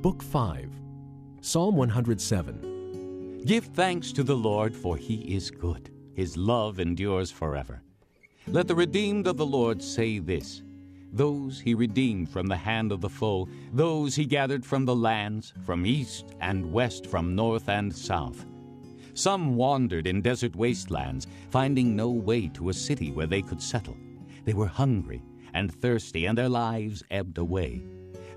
Book 5, Psalm 107. Give thanks to the Lord, for he is good. His love endures forever. Let the redeemed of the Lord say this: those he redeemed from the hand of the foe, those he gathered from the lands, from east and west, from north and south. Some wandered in desert wastelands, finding no way to a city where they could settle. They were hungry and thirsty, and their lives ebbed away.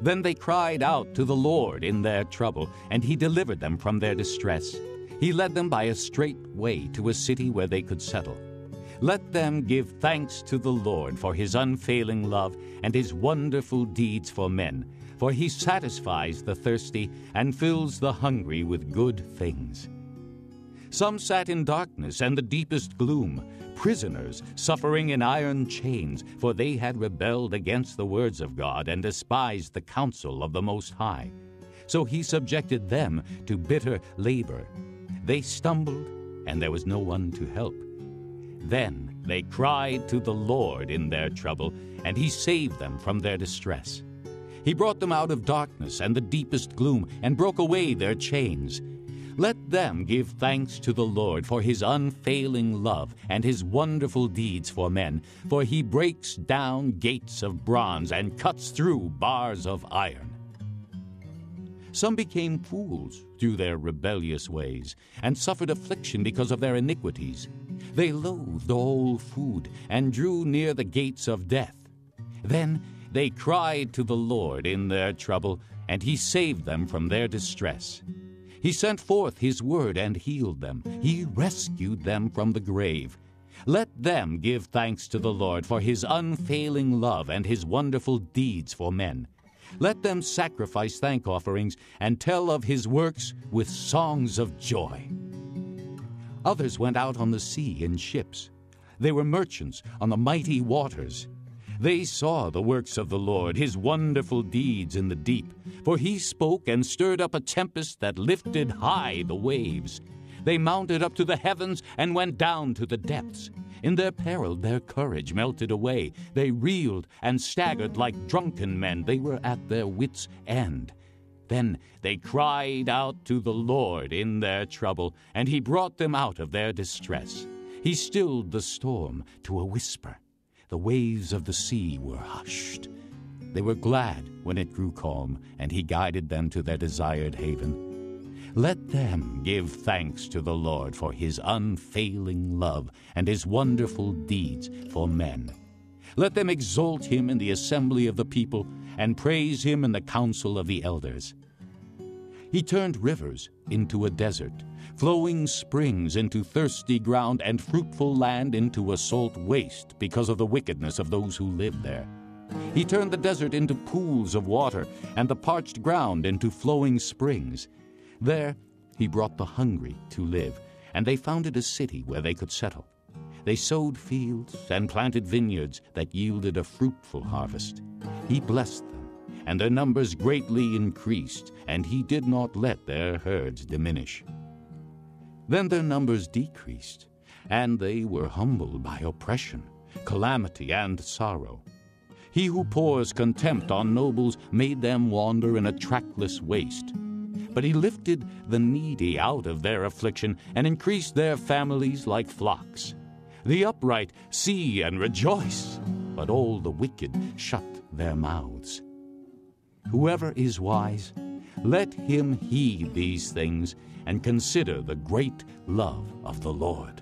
Then they cried out to the Lord in their trouble, and he delivered them from their distress. He led them by a straight way to a city where they could settle. Let them give thanks to the Lord for his unfailing love and his wonderful deeds for men, for he satisfies the thirsty and fills the hungry with good things. Some sat in darkness and the deepest gloom, prisoners suffering in iron chains, for they had rebelled against the words of God and despised the counsel of the Most High. So he subjected them to bitter labor. They stumbled, and there was no one to help. Then they cried to the Lord in their trouble, and he saved them from their distress. He brought them out of darkness and the deepest gloom, and broke away their chains. Let them give thanks to the Lord for his unfailing love and his wonderful deeds for men, for he breaks down gates of bronze and cuts through bars of iron. Some became fools through their rebellious ways, and suffered affliction because of their iniquities. They loathed all food, and drew near the gates of death. Then they cried to the Lord in their trouble, and he saved them from their distress. He sent forth his word and healed them. He rescued them from the grave. Let them give thanks to the Lord for his unfailing love and his wonderful deeds for men. Let them sacrifice thank offerings and tell of his works with songs of joy. Others went out on the sea in ships. They were merchants on the mighty waters. They saw the works of the Lord, his wonderful deeds in the deep. For he spoke and stirred up a tempest that lifted high the waves. They mounted up to the heavens and went down to the depths. In their peril their courage melted away. They reeled and staggered like drunken men. They were at their wits' end. Then they cried out to the Lord in their trouble, and he brought them out of their distress. He stilled the storm to a whisper. The waves of the sea were hushed. They were glad when it grew calm, and he guided them to their desired haven. Let them give thanks to the Lord for his unfailing love and his wonderful deeds for men. Let them exalt him in the assembly of the people and praise him in the council of the elders. He turned rivers into a desert, flowing springs into thirsty ground, and fruitful land into a salt waste because of the wickedness of those who lived there. He turned the desert into pools of water, and the parched ground into flowing springs. There he brought the hungry to live, and they founded a city where they could settle. They sowed fields and planted vineyards that yielded a fruitful harvest. He blessed them, and their numbers greatly increased, and he did not let their herds diminish. Then their numbers decreased, and they were humbled by oppression, calamity, and sorrow. He who pours contempt on nobles made them wander in a trackless waste. But he lifted the needy out of their affliction and increased their families like flocks. The upright see and rejoice, but all the wicked shut their mouths. Whoever is wise, let him heed these things and consider the great love of the Lord.